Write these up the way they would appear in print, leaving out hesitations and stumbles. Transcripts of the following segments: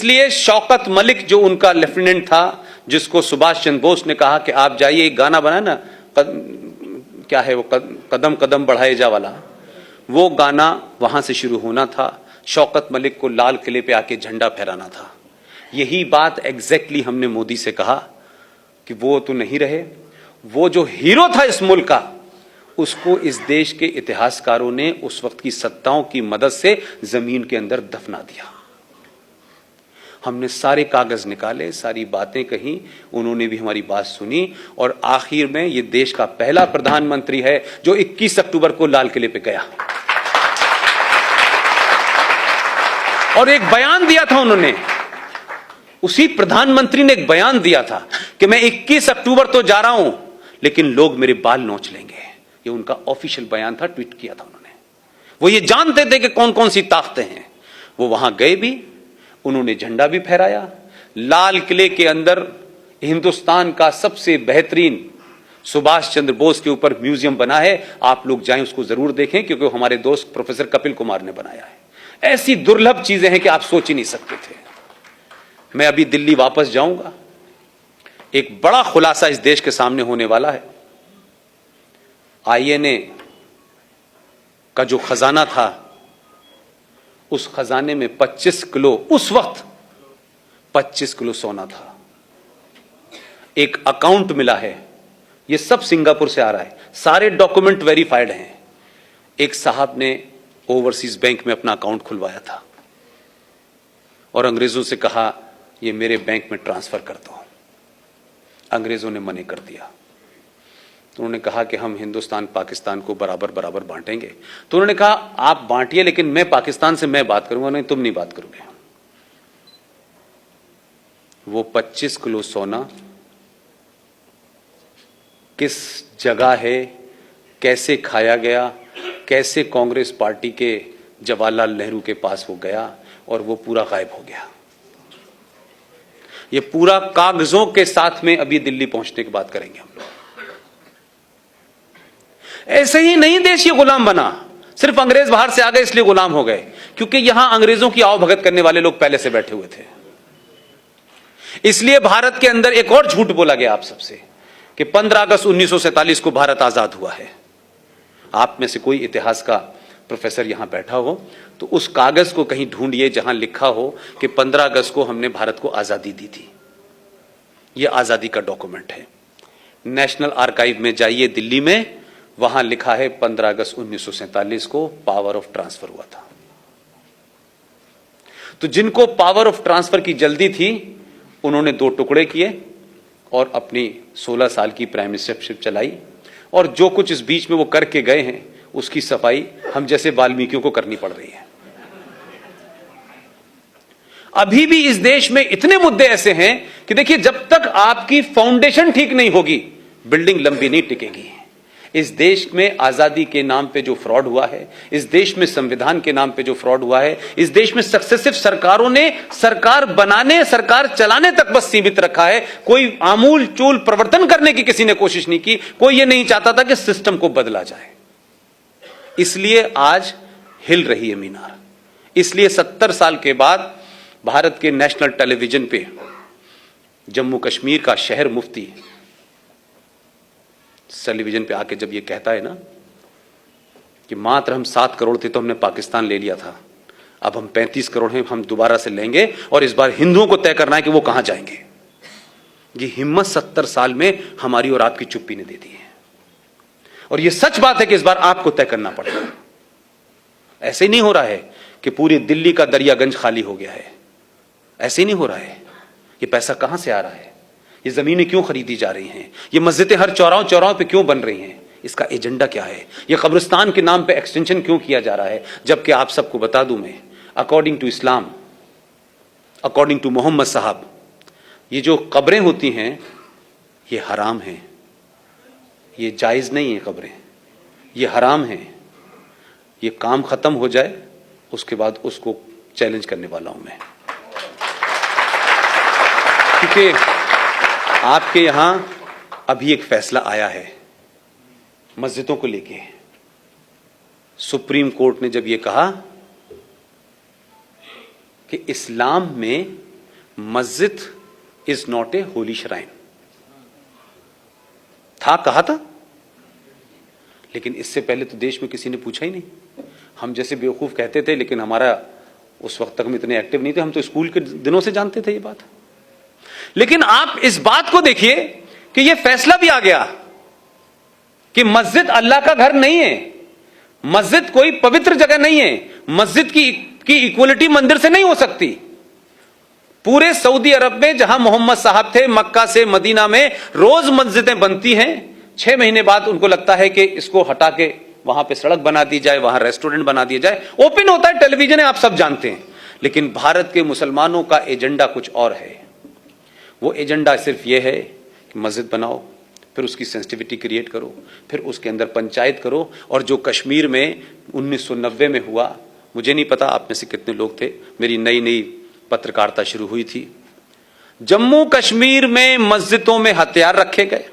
इसलिए शौकत मलिक जो उनका लेफ्टिनेंट था, जिसको सुभाष चंद्र बोस ने कहा कि आप जाइए, एक गाना बना ना, क्या है वो, कदम कदम बढ़ाए जा वाला, वो गाना वहां से शुरू होना था। शौकत मलिक को लाल किले पे आके झंडा फहराना था। यही बात एग्जैक्टली हमने मोदी से कहा कि वो तो नहीं रहे, वो जो हीरो था इस मुल्क का, उसको इस देश के इतिहासकारों ने उस वक्त की सत्ताओं की मदद से जमीन के अंदर दफना दिया। हमने सारे कागज निकाले, सारी बातें कही, उन्होंने भी हमारी बात सुनी, और आखिर में ये देश का पहला प्रधानमंत्री है जो 21 अक्टूबर को लाल किले पे गया और एक बयान दिया था। उन्होंने, उसी प्रधानमंत्री ने एक बयान दिया था कि मैं 21 अक्टूबर तो जा रहा हूं, लेकिन लोग मेरे बाल नोच लेंगे। ये उनका ऑफिशियल बयान था, ट्वीट किया था उन्होंने। वो ये जानते थे कि कौन कौन सी ताकतें हैं। वो वहां गए भी, उन्होंने झंडा भी फहराया। लाल किले के अंदर हिंदुस्तान का सबसे बेहतरीन सुभाष चंद्र बोस के ऊपर म्यूजियम बना है, आप लोग जाएं उसको जरूर देखें, क्योंकि हमारे दोस्त प्रोफेसर कपिल कुमार ने बनाया है। ऐसी दुर्लभ चीजें हैं कि आप सोच ही नहीं सकते थे। मैं अभी दिल्ली वापस जाऊंगा, एक बड़ा खुलासा इस देश के सामने होने वाला है। आईएनए का जो खजाना था, उस खजाने में 25 किलो, उस वक्त 25 किलो सोना था। एक अकाउंट मिला है, ये सब सिंगापुर से आ रहा है, सारे डॉक्यूमेंट वेरीफाइड हैं। एक साहब ने ओवरसीज बैंक में अपना अकाउंट खुलवाया था और अंग्रेजों से कहा ये मेरे बैंक में ट्रांसफर कर दो। अंग्रेजों ने मना कर दिया। तो उन्होंने कहा कि हम हिंदुस्तान पाकिस्तान को बराबर बराबर बांटेंगे। तो उन्होंने कहा आप बांटिए, लेकिन मैं पाकिस्तान से मैं बात करूंगा, नहीं तुम नहीं बात करोगे। वो 25 किलो सोना किस जगह है, कैसे खाया गया, कैसे कांग्रेस पार्टी के जवाहरलाल नेहरू के पास वो गया और वो पूरा गायब हो गया। ये पूरा कागजों के साथ में अभी दिल्ली पहुंचने की बात करेंगे हम लोग। ऐसे ही नहीं देश ये गुलाम बना, सिर्फ अंग्रेज बाहर से आ गए इसलिए गुलाम हो गए, क्योंकि यहां अंग्रेजों की आवभगत करने वाले लोग पहले से बैठे हुए थे। इसलिए भारत के अंदर एक और झूठ बोला गया आप सबसे कि 15 अगस्त 1947 को भारत आजाद हुआ है। आप में से कोई इतिहास का प्रोफेसर यहां बैठा हो तो उस कागज को कहीं ढूंढिए जहां लिखा हो कि 15 अगस्त को हमने भारत को आजादी दी थी। यह आजादी का डॉक्यूमेंट है। नेशनल आर्काइव में जाइए दिल्ली में, वहां लिखा है 15 अगस्त 1947 को पावर ऑफ ट्रांसफर हुआ था। तो जिनको पावर ऑफ ट्रांसफर की जल्दी थी, उन्होंने 2 टुकड़े किए और अपनी 16 साल की प्राइम मिनिस्टरशिप चलाई, और जो कुछ इस बीच में वो करके गए हैं उसकी सफाई हम जैसे वाल्मीकियों को करनी पड़ रही है। अभी भी इस देश में इतने मुद्दे ऐसे हैं कि देखिए, जब तक आपकी फाउंडेशन ठीक नहीं होगी, बिल्डिंग लंबी नहीं टिकेगी। इस देश में आजादी के नाम पे जो फ्रॉड हुआ है, इस देश में संविधान के नाम पे जो फ्रॉड हुआ है, इस देश में सक्सेसिव सरकारों ने सरकार बनाने, सरकार चलाने तक बस सीमित रखा है। कोई आमूल चूल परिवर्तन करने की किसी ने कोशिश नहीं की। कोई ये नहीं चाहता था कि सिस्टम को बदला जाए। इसलिए आज हिल रही है मीनार। इसलिए 70 साल के बाद भारत के नेशनल टेलीविजन पे जम्मू कश्मीर का शहर मुफ्ती टेलीविजन पे आके जब ये कहता है ना कि मात्र हम 7 करोड़ थे तो हमने पाकिस्तान ले लिया था, अब हम 35 करोड़ हैं, हम दोबारा से लेंगे और इस बार हिंदुओं को तय करना है कि वो कहां जाएंगे। ये हिम्मत 70 साल में हमारी और आपकी चुप्पी ने दे दी है। और ये सच बात है कि इस बार आपको तय करना पड़ेगा। ऐसे नहीं हो रहा है कि पूरी दिल्ली का दरियागंज खाली हो गया है, ऐसे नहीं हो रहा है। ये पैसा कहां से आ रहा है, ये जमीनें क्यों खरीदी जा रही हैं, ये मस्जिदें हर चौराहों चौराहों पे क्यों बन रही हैं, इसका एजेंडा क्या है, ये कब्रिस्तान के नाम पे एक्सटेंशन क्यों किया जा रहा है। जबकि आप सबको बता दूं मैं, according to Islam, according to Muhammad साहब, ये जो कब्रें होती हैं ये हराम हैं, ये जायज नहीं है कब्रें, ये हराम हैं। ये काम खत्म हो जाए उसके बाद उसको चैलेंज करने वाला हूं मैं, क्योंकि आपके यहां अभी एक फैसला आया है मस्जिदों को लेके। सुप्रीम कोर्ट ने जब ये कहा कि इस्लाम में मस्जिद is not a Holi shrine था, कहा था, लेकिन इससे पहले तो देश में किसी ने पूछा ही नहीं। हम जैसे बेवकूफ कहते थे, लेकिन हमारा उस वक्त तक हम इतने एक्टिव नहीं थे, हम तो स्कूल के दिनों से जानते थे ये बात। लेकिन आप इस बात को देखिए कि ये फैसला भी आ गया कि मस्जिद अल्लाह का घर नहीं है, मस्जिद कोई पवित्र जगह नहीं है, मस्जिद की इक्वलिटी मंदिर से नहीं हो सकती। पूरे सऊदी अरब में जहां मोहम्मद साहब थे, मक्का से मदीना में रोज मस्जिदें बनती हैं, 6 महीने बाद उनको लगता है कि इसको हटा के वहां पे सड़क बना दी जाए, वहां रेस्टोरेंट बना दिया जाए, ओपन होता है, टेलीविजन है, आप सब जानते हैं। लेकिन भारत के मुसलमानों का एजेंडा कुछ और है। वो एजेंडा सिर्फ ये है कि मस्जिद बनाओ, फिर उसकी सेंसिटिविटी क्रिएट करो, फिर उसके अंदर पंचायत करो। और जो कश्मीर में 1990 में हुआ, मुझे नहीं पता आप में से कितने लोग थे, मेरी नई नई पत्रकारिता शुरू हुई थी, जम्मू कश्मीर में मस्जिदों में हथियार रखे गए,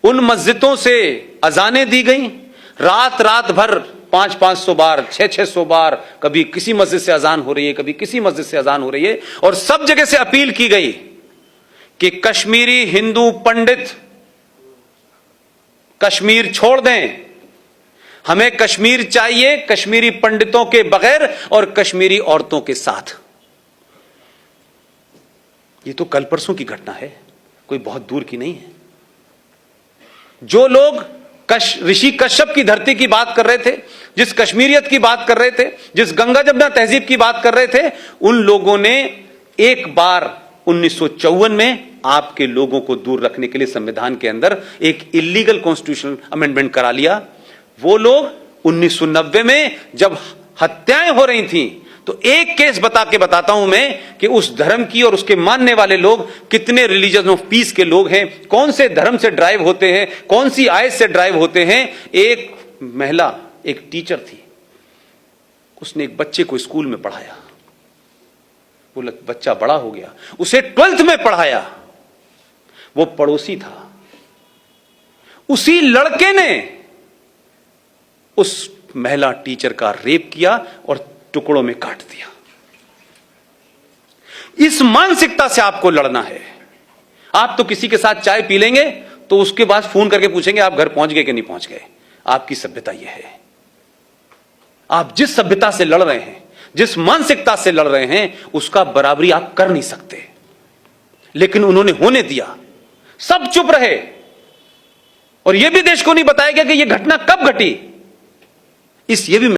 उन मस्जिदों से अजानें दी गई, रात रात भर 500-500 बार, 600-600 बार, कभी किसी मस्जिद से अजान हो रही है, कभी किसी मस्जिद से अजान हो रही है, और सब जगह से अपील की गई कि कश्मीरी हिंदू पंडित कश्मीर छोड़ दें, हमें कश्मीर चाहिए कश्मीरी पंडितों के बगैर और कश्मीरी औरतों के साथ। ये तो कल परसों की घटना है, कोई बहुत दूर की नहीं है। जो लोग ऋषि कश्यप की धरती की बात कर रहे थे, जिस कश्मीरियत की बात कर रहे थे, जिस गंगा जमुना तहजीब की बात कर रहे थे, उन लोगों ने एक बार 1954 में आपके लोगों को दूर रखने के लिए संविधान के अंदर एक इलीगल कॉन्स्टिट्यूशनल अमेंडमेंट करा लिया। वो लोग 1990 में जब हत्याएं हो रही थी, तो एक केस बता के बताता हूं मैं कि उस धर्म की और उसके मानने वाले लोग कितने रिलीजन ऑफ पीस के लोग हैं, कौन से धर्म से ड्राइव होते हैं, कौन सी आयत से ड्राइव होते हैं। एक महिला, एक टीचर थी, उसने एक बच्चे को स्कूल में पढ़ाया, वो बच्चा बड़ा हो गया, उसे 12th में पढ़ाया, वो पड़ोसी था, उसी लड़के ने उस महिला टीचर का रेप किया और टुकड़ों में काट दिया। इस मानसिकता से आपको लड़ना है। आप तो किसी के साथ चाय पी लेंगे तो उसके बाद फोन करके पूछेंगे आप घर पहुंच गए कि नहीं पहुंच गए। आपकी सभ्यता यह है। आप जिस सभ्यता से लड़ रहे हैं, जिस मानसिकता से लड़ रहे हैं, उसका बराबरी आप कर नहीं सकते। लेकिन उन्होंने होने दिया, सब चुप रहे, और यह भी देश को नहीं बताया गया कि यह घटना कब घटी। ये भी